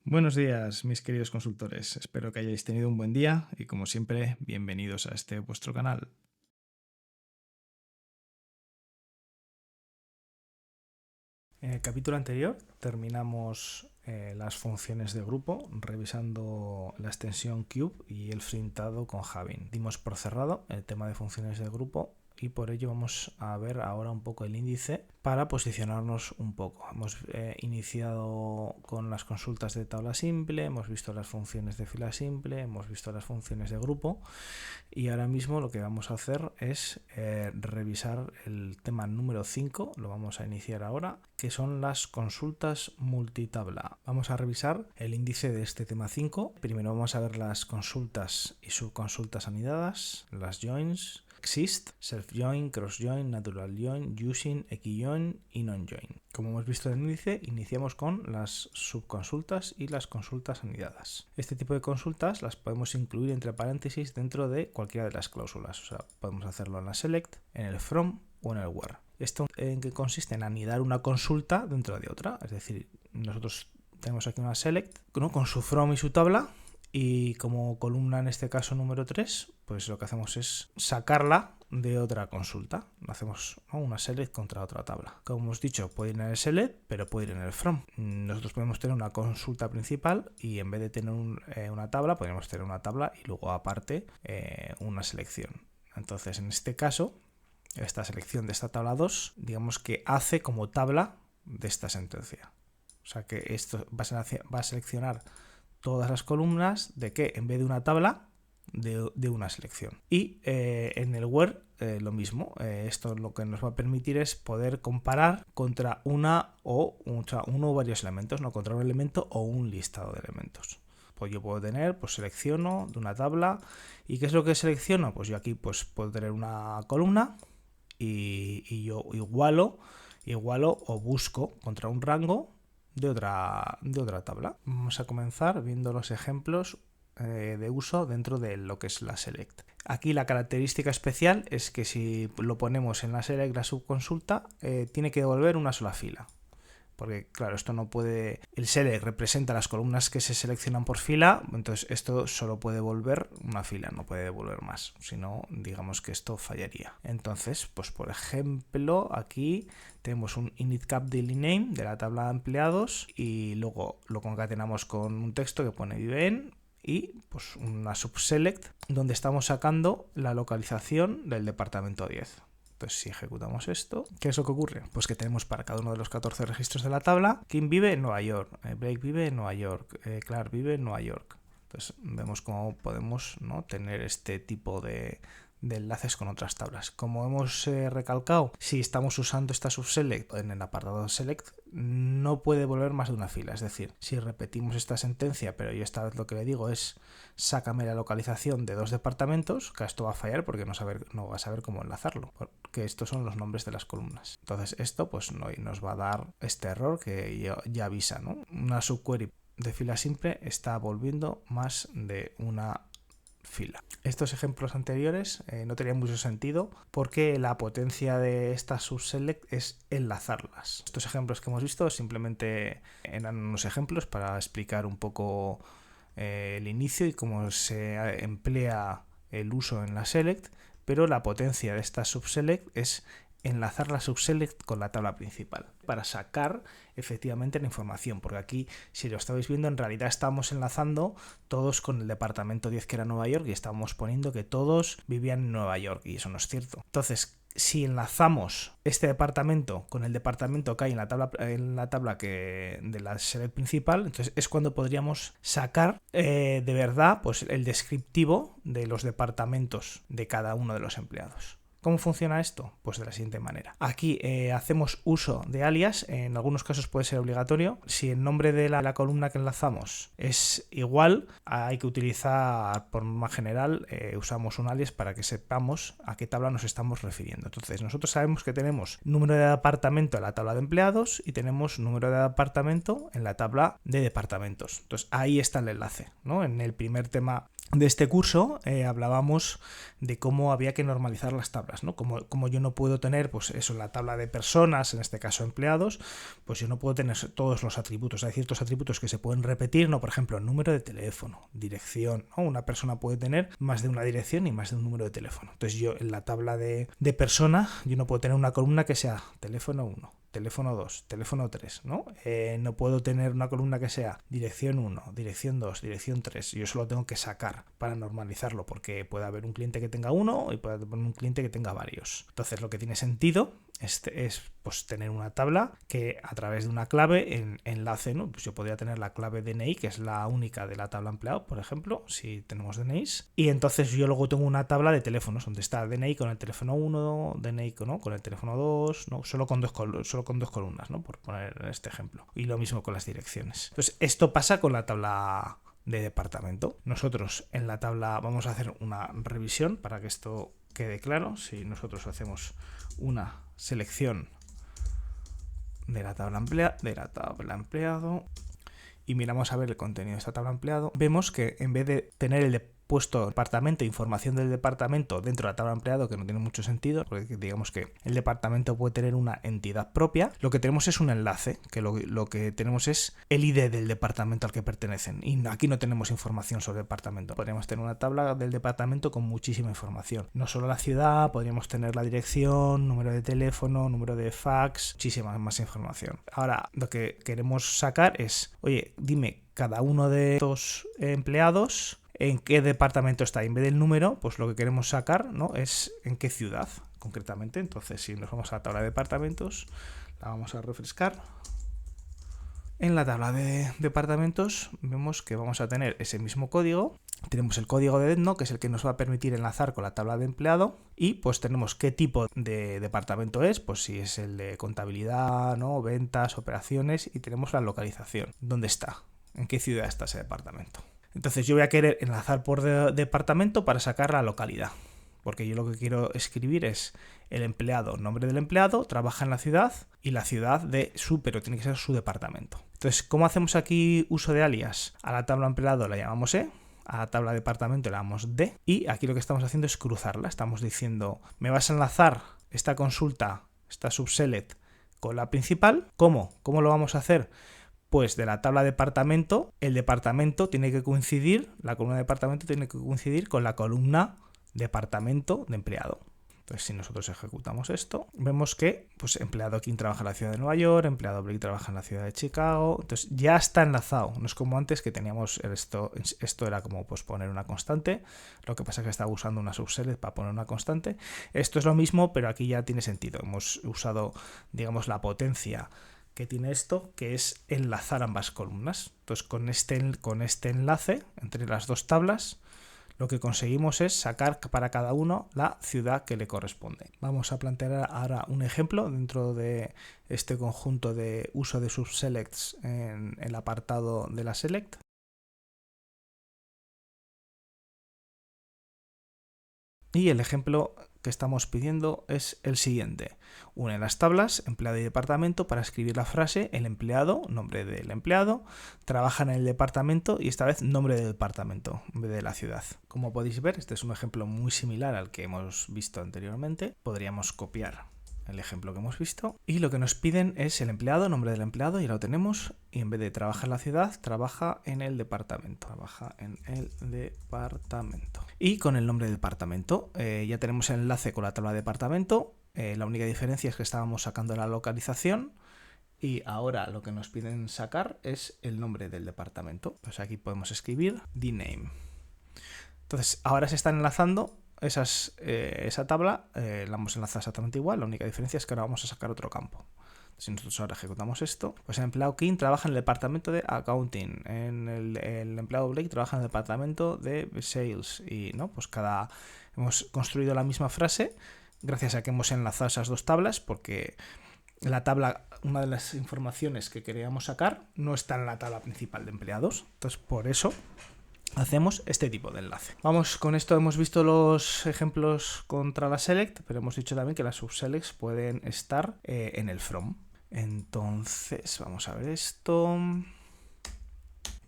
Buenos días, mis queridos consultores. Espero que hayáis tenido un buen día y, como siempre, bienvenidos a este vuestro canal. En el capítulo anterior terminamos las funciones de grupo revisando la extensión Cube y el frintado con Javin. Dimos por cerrado el tema de funciones de grupo y por ello vamos a ver ahora un poco el índice para posicionarnos un poco. Hemos iniciado con las consultas de tabla simple, hemos visto las funciones de fila simple, hemos visto las funciones de grupo y ahora mismo lo que vamos a hacer es revisar el tema número 5, lo vamos a iniciar ahora, que son las consultas multitabla. Vamos a revisar el índice de este tema 5. Primero vamos a ver las consultas y subconsultas anidadas, las joins, exist, self-join, cross-join, natural join, using, equi-join y non-join. Como hemos visto en el índice, iniciamos con las subconsultas y las consultas anidadas. Este tipo de consultas las podemos incluir entre paréntesis dentro de cualquiera de las cláusulas. O sea, podemos hacerlo en la select, en el from o en el where. ¿Esto en qué consiste? En anidar una consulta dentro de otra. Es decir, nosotros tenemos aquí una select, ¿no?, con su from y su tabla, y como columna en este caso número 3, pues lo que hacemos es sacarla de otra consulta. Hacemos, ¿no?, una select contra otra tabla. Como hemos dicho, puede ir en el select, pero puede ir en el from. Nosotros podemos tener una consulta principal y en vez de tener una tabla, podemos tener una tabla y luego aparte una selección. Entonces, en este caso, esta selección de esta tabla 2, digamos que hace como tabla de esta sentencia. O sea que esto va a seleccionar todas las columnas de que en vez de una tabla, de una selección. Y en el where lo mismo. Esto lo que nos va a permitir es poder comparar contra uno o varios elementos, no contra un elemento o un listado de elementos. Pues yo puedo tener, pues selecciono de una tabla. ¿Y qué es lo que selecciono? Pues yo aquí pues puedo tener una columna y yo igualo o busco contra un rango de otra tabla. Vamos a comenzar viendo los ejemplos de uso dentro de lo que es la select. Aquí la característica especial es que si lo ponemos en la select, la subconsulta, tiene que devolver una sola fila. Porque claro, esto no puede... El select representa las columnas que se seleccionan por fila, entonces esto solo puede devolver una fila, no puede devolver más, si no, digamos que esto fallaría. Entonces, pues por ejemplo, aquí tenemos un init_cap_daily_name de la tabla de empleados y luego lo concatenamos con un texto que pone vive en y pues una subselect donde estamos sacando la localización del departamento 10. Entonces, si ejecutamos esto, ¿qué es lo que ocurre? Pues que tenemos para cada uno de los 14 registros de la tabla, Kim vive en Nueva York, Blake vive en Nueva York, Clark vive en Nueva York. Entonces, vemos cómo podemos, ¿no?, tener este tipo de enlaces con otras tablas. Como hemos recalcado, si estamos usando esta subselect en el apartado select, no puede devolver más de una fila. Es decir, si repetimos esta sentencia, pero yo esta vez lo que le digo es sácame la localización de dos departamentos, que esto va a fallar porque no va a saber cómo enlazarlo, porque estos son los nombres de las columnas. Entonces esto pues nos va a dar este error que ya avisa, ¿no? Una subquery de fila simple está volviendo más de una fila. Estos ejemplos anteriores no tenían mucho sentido porque la potencia de esta subselect es enlazarlas. Estos ejemplos que hemos visto simplemente eran unos ejemplos para explicar un poco el inicio y cómo se emplea el uso en la select, pero la potencia de esta subselect es enlazar la subselect con la tabla principal para sacar efectivamente la información, porque aquí, si lo estabais viendo, en realidad estamos enlazando todos con el departamento 10 que era Nueva York y estábamos poniendo que todos vivían en Nueva York y eso no es cierto. Entonces, si enlazamos este departamento con el departamento que hay en la tabla de la select principal, entonces es cuando podríamos sacar de verdad pues el descriptivo de los departamentos de cada uno de los empleados. ¿Cómo funciona esto? Pues de la siguiente manera. Aquí hacemos uso de alias, en algunos casos puede ser obligatorio. Si el nombre de la columna que enlazamos es igual, hay que utilizar, por norma general, usamos un alias para que sepamos a qué tabla nos estamos refiriendo. Entonces, nosotros sabemos que tenemos número de departamento en la tabla de empleados y tenemos número de departamento en la tabla de departamentos. Entonces, ahí está el enlace, ¿no? En el primer tema de este curso hablábamos de cómo había que normalizar las tablas, ¿no? Como yo no puedo tener, pues eso, la tabla de personas, en este caso empleados, pues yo no puedo tener todos los atributos. Hay ciertos atributos que se pueden repetir, ¿no? Por ejemplo, número de teléfono, dirección, ¿no? Una persona puede tener más de una dirección y más de un número de teléfono. Entonces yo en la tabla de persona, yo no puedo tener una columna que sea teléfono 1, teléfono 2, teléfono 3, ¿no? No puedo tener una columna que sea dirección 1, dirección 2, dirección 3. Yo eso lo tengo que sacar para normalizarlo, porque puede haber un cliente que tenga uno y puede haber un cliente que tenga varios. Entonces lo que tiene sentido es pues tener una tabla que a través de una clave enlace, ¿no? Pues yo podría tener la clave DNI, que es la única de la tabla empleado, por ejemplo, si tenemos DNIs, y entonces yo luego tengo una tabla de teléfonos donde está DNI con el teléfono 1, DNI con el teléfono 2, ¿no? Solo con dos columnas, ¿no? Por poner este ejemplo. Y lo mismo con las direcciones. Entonces esto pasa con la tabla de departamento. Nosotros en la tabla vamos a hacer una revisión para que esto quede claro. Si nosotros hacemos una selección de la tabla empleado y miramos a ver el contenido de esta tabla empleado, vemos que en vez de tener el puesto departamento, información del departamento dentro de la tabla empleado, que no tiene mucho sentido, porque digamos que el departamento puede tener una entidad propia, lo que tenemos es un enlace, que lo que tenemos es el ID del departamento al que pertenecen, y aquí no tenemos información sobre el departamento. Podríamos tener una tabla del departamento con muchísima información, no solo la ciudad, podríamos tener la dirección, número de teléfono, número de fax, muchísima más información. Ahora lo que queremos sacar es, oye, dime cada uno de estos empleados en qué departamento está. Y en vez del número, pues lo que queremos sacar, ¿no? Es en qué ciudad, concretamente. Entonces, si nos vamos a la tabla de departamentos, la vamos a refrescar. En la tabla de departamentos vemos que vamos a tener ese mismo código. Tenemos el código de Detno, que es el que nos va a permitir enlazar con la tabla de empleado, y pues tenemos qué tipo de departamento es, pues si es el de contabilidad, ¿no? Ventas, operaciones, y tenemos la localización. ¿Dónde está? ¿En qué ciudad está ese departamento? Entonces yo voy a querer enlazar por departamento para sacar la localidad, porque yo lo que quiero escribir es el empleado, nombre del empleado, trabaja en la ciudad y la ciudad de su, pero tiene que ser su departamento. Entonces, ¿cómo hacemos aquí uso de alias? A la tabla empleado la llamamos E, a la tabla departamento le damos D, y aquí lo que estamos haciendo es cruzarla. Estamos diciendo, me vas a enlazar esta consulta, esta subselect, con la principal. ¿Cómo? ¿Cómo lo vamos a hacer? Pues de la tabla departamento, el departamento tiene que coincidir, la columna departamento tiene que coincidir con la columna departamento de empleado. Entonces, si nosotros ejecutamos esto, vemos que pues, empleado King trabaja en la ciudad de Nueva York, empleado Blake trabaja en la ciudad de Chicago. Entonces, ya está enlazado. No es como antes que teníamos esto era como pues, poner una constante. Lo que pasa es que estaba usando una subselect para poner una constante. Esto es lo mismo, pero aquí ya tiene sentido. Hemos usado, digamos, la potencia que tiene esto, que es enlazar ambas columnas. Entonces, con este enlace entre las dos tablas, lo que conseguimos es sacar para cada uno la ciudad que le corresponde. Vamos a plantear ahora un ejemplo dentro de este conjunto de uso de subselects en el apartado de la select. Y el ejemplo que estamos pidiendo es el siguiente. Une las tablas empleado y departamento para escribir la frase el empleado, nombre del empleado, trabaja en el departamento y esta vez nombre del departamento en vez de la ciudad. Como podéis ver, este es un ejemplo muy similar al que hemos visto anteriormente. Podríamos copiar el ejemplo que hemos visto y lo que nos piden es el empleado, nombre del empleado, y lo tenemos, y en vez de trabaja en la ciudad, trabaja en el departamento. Y con el nombre del departamento ya tenemos el enlace con la tabla de departamento. La única diferencia es que estábamos sacando la localización y ahora lo que nos piden sacar es el nombre del departamento. Pues aquí podemos escribir dname. Entonces ahora se están enlazando esa tabla, la vamos a enlazar exactamente igual. La única diferencia es que ahora vamos a sacar otro campo. Si nosotros ahora ejecutamos esto, pues el empleado King trabaja en el departamento de accounting, el empleado Blake trabaja en el departamento de sales, y no, pues hemos construido la misma frase gracias a que hemos enlazado esas dos tablas, porque la tabla, una de las informaciones que queríamos sacar no está en la tabla principal de empleados. Entonces, por eso hacemos este tipo de enlace. Vamos, con esto hemos visto los ejemplos contra la select, pero hemos dicho también que las subselects pueden estar en el from. Entonces, vamos a ver esto.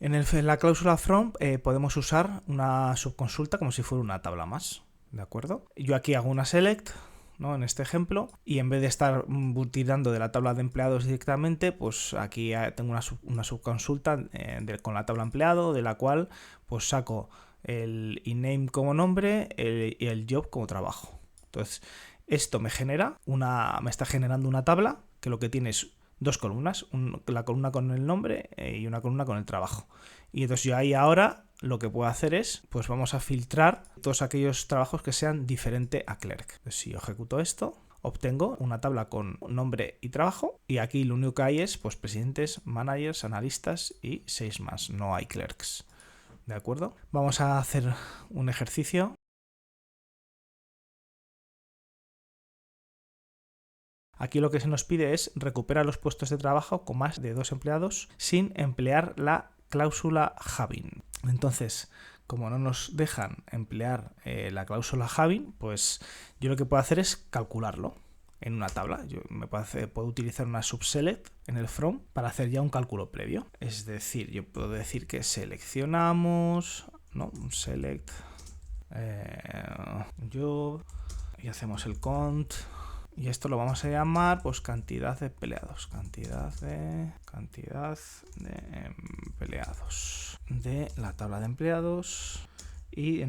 En la cláusula from podemos usar una subconsulta como si fuera una tabla más, ¿de acuerdo? Yo aquí hago una select, ¿no? En este ejemplo, y en vez de estar tirando de la tabla de empleados directamente, pues aquí tengo una subconsulta con la tabla empleado, de la cual pues saco el inName como nombre y el job como trabajo. Entonces, esto me está generando una tabla que lo que tiene es dos columnas, la columna con el nombre y una columna con el trabajo. Y entonces yo ahí ahora lo que puedo hacer es, pues vamos a filtrar todos aquellos trabajos que sean diferente a clerk. Entonces, si yo ejecuto esto, obtengo una tabla con nombre y trabajo, y aquí lo único que hay es pues presidentes, managers, analistas y 6 más, no hay clerks. ¿De acuerdo? Vamos a hacer un ejercicio. Aquí lo que se nos pide es recuperar los puestos de trabajo con más de 2 empleados sin emplear la cláusula having. Entonces, como no nos dejan emplear la cláusula having, pues yo lo que puedo hacer es calcularlo en una tabla. Yo puedo utilizar una subselect en el from para hacer ya un cálculo previo. Es decir, yo puedo decir que seleccionamos, ¿no? Un select job y hacemos el count. Y esto lo vamos a llamar pues cantidad de empleados. Cantidad de empleados de la tabla de empleados. Y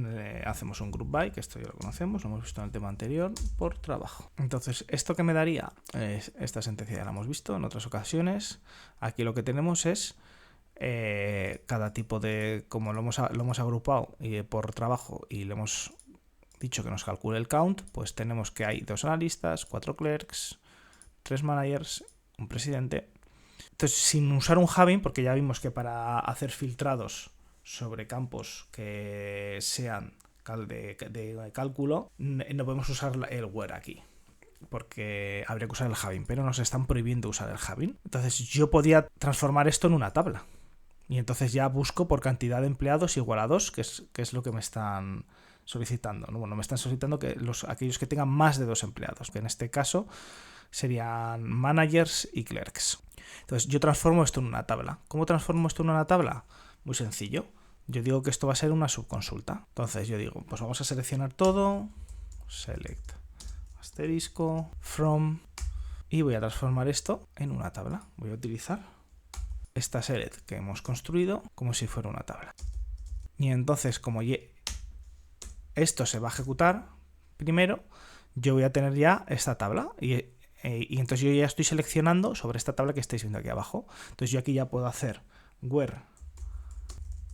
hacemos un group by, que esto ya lo conocemos, lo hemos visto en el tema anterior, por trabajo. Entonces, ¿esto que me daría? Esta sentencia ya la hemos visto en otras ocasiones. Aquí lo que tenemos es cada tipo de, como lo hemos agrupado por trabajo y le hemos dicho que nos calcule el count, pues tenemos que hay 2 analistas, 4 clerks, 3 managers, un presidente. Entonces, sin usar un having, porque ya vimos que para hacer filtrados sobre campos que sean de cálculo, no podemos usar el where aquí, porque habría que usar el having, pero nos están prohibiendo usar el having. Entonces yo podía transformar esto en una tabla, y entonces ya busco por cantidad de empleados igual a 2, que es lo que me están solicitando. Bueno, me están solicitando que aquellos que tengan más de 2 empleados, que en este caso serían managers y clerks. Entonces yo transformo esto en una tabla. ¿Cómo transformo esto en una tabla? Muy sencillo. Yo digo que esto va a ser una subconsulta. Entonces yo digo, pues vamos a seleccionar todo, select, asterisco, from, y voy a transformar esto en una tabla. Voy a utilizar esta select que hemos construido como si fuera una tabla. Y entonces, como esto se va a ejecutar primero, yo voy a tener ya esta tabla y entonces yo ya estoy seleccionando sobre esta tabla que estáis viendo aquí abajo. Entonces yo aquí ya puedo hacer where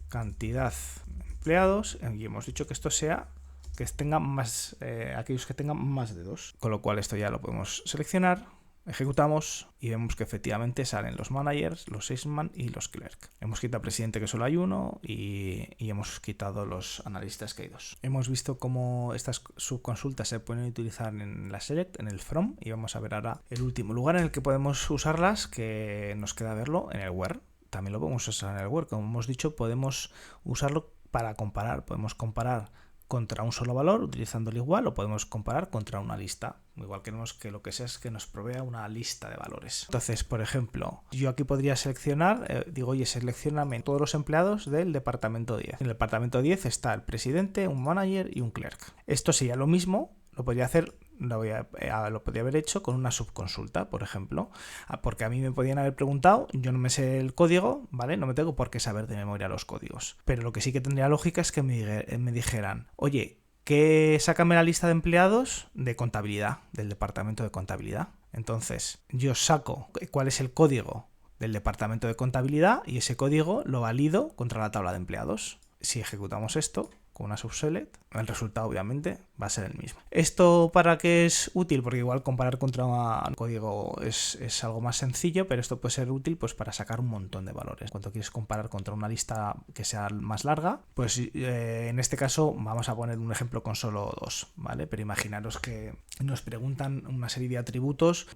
cantidad de empleados y hemos dicho que esto sea que tengan más, aquellos que tengan más de 2, con lo cual esto ya lo podemos seleccionar. Ejecutamos y vemos que efectivamente salen los managers, los 6 man y los clerk. Hemos quitado presidente, que solo hay uno, y hemos quitado los analistas, que hay 2. Hemos visto cómo estas subconsultas se pueden utilizar en la select, en el from, y vamos a ver ahora el último lugar en el que podemos usarlas, que nos queda verlo en el where. También lo podemos usar en el where. Como hemos dicho, podemos usarlo para comparar. Podemos comparar contra un solo valor utilizando el igual, o podemos comparar contra una lista. Igual queremos que lo que sea es que nos provea una lista de valores. Entonces, por ejemplo, yo aquí podría seleccionar, digo, oye, seleccioname todos los empleados del departamento 10. En el departamento 10 está el presidente, un manager y un clerk. Esto sería lo mismo, lo podría hacer, lo podría haber hecho con una subconsulta, por ejemplo, porque a mí me podían haber preguntado, yo no me sé el código, ¿vale? No me tengo por qué saber de memoria los códigos, pero lo que sí que tendría lógica es que me dijeran, oye, sácame la lista de empleados de contabilidad, del departamento de contabilidad. Entonces yo saco cuál es el código del departamento de contabilidad y ese código lo valido contra la tabla de empleados. Si ejecutamos esto con una subselect, el resultado obviamente va a ser el mismo. ¿Esto para qué es útil? Porque igual comparar contra un código es algo más sencillo, pero esto puede ser útil pues para sacar un montón de valores. Cuando quieres comparar contra una lista que sea más larga, pues en este caso vamos a poner un ejemplo con solo 2, ¿vale? Pero imaginaros que nos preguntan una serie de atributos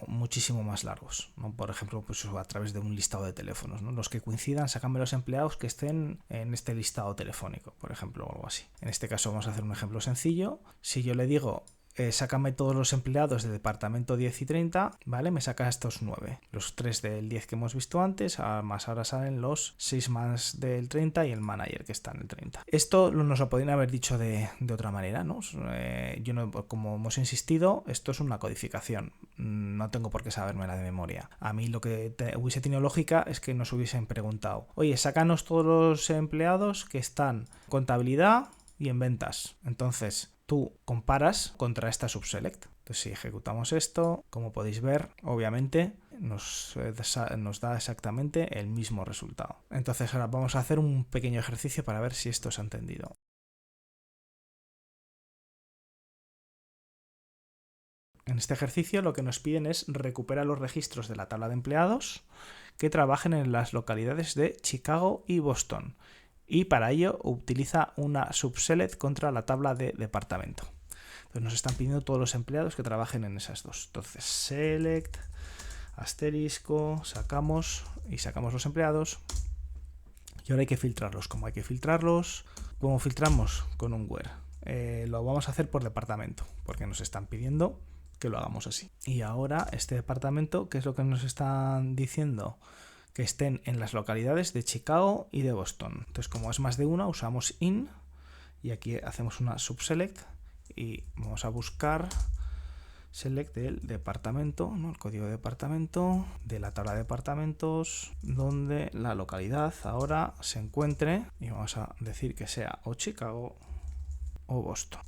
muchísimo más largos, ¿no? Por ejemplo, pues a través de un listado de teléfonos, ¿no? Los que coincidan, sácame los empleados que estén en este listado telefónico, por ejemplo, o algo así. En este caso vamos a hacer un ejemplo sencillo. Si yo le digo sácame todos los empleados de departamento 10 y 30, ¿vale? Me saca estos 9. Los 3 del 10 que hemos visto antes, más ahora salen los 6 más del 30 y el manager que está en el 30. Esto nos lo podrían haber dicho de otra manera, ¿no? Yo no, como hemos insistido, esto es una codificación. No tengo por qué sabérmela de memoria. A mí lo que hubiese tenido lógica es que nos hubiesen preguntado, oye, sácanos todos los empleados que están en contabilidad y en ventas. Entonces tú comparas contra esta subselect. Entonces si ejecutamos esto, como podéis ver, obviamente nos da exactamente el mismo resultado. Entonces ahora vamos a hacer un pequeño ejercicio para ver si esto se ha entendido. En este ejercicio lo que nos piden es recuperar los registros de la tabla de empleados que trabajen en las localidades de Chicago y Boston. Y para ello utiliza una subselect contra la tabla de departamento. Entonces nos están pidiendo todos los empleados que trabajen en esas dos. Entonces select, asterisco, sacamos los empleados. Y ahora hay que filtrarlos. ¿Cómo hay que filtrarlos? ¿Cómo filtramos? Con un where. Lo vamos a hacer por departamento, porque nos están pidiendo que lo hagamos así. Y ahora este departamento, ¿qué es lo que nos están diciendo? Que estén en las localidades de Chicago y de Boston. Entonces, como es más de una, usamos in y aquí hacemos una subselect y vamos a buscar select del departamento, ¿no? El código de departamento de la tabla de departamentos donde la localidad ahora se encuentre y vamos a decir que sea o Chicago o Boston.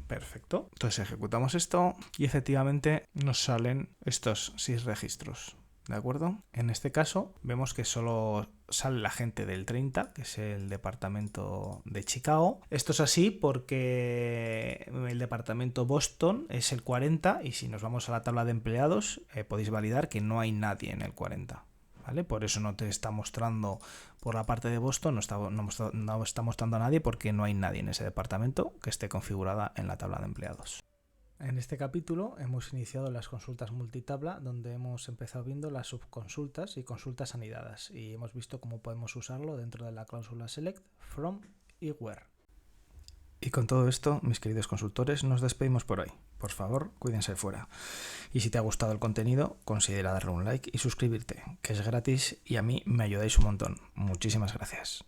Perfecto. Entonces ejecutamos esto y efectivamente nos salen estos 6 registros. ¿De acuerdo? En este caso vemos que solo sale la gente del 30, que es el departamento de Chicago. Esto es así porque el departamento Boston es el 40 y si nos vamos a la tabla de empleados podéis validar que no hay nadie en el 40. ¿Vale? Por eso no te está mostrando por la parte de Boston, no está mostrando a nadie porque no hay nadie en ese departamento que esté configurada en la tabla de empleados. En este capítulo hemos iniciado las consultas multitabla donde hemos empezado viendo las subconsultas y consultas anidadas y hemos visto cómo podemos usarlo dentro de la cláusula select, from y where. Y con todo esto, mis queridos consultores, nos despedimos por hoy. Por favor, cuídense fuera. Y si te ha gustado el contenido, considera darle un like y suscribirte, que es gratis y a mí me ayudáis un montón. Muchísimas gracias.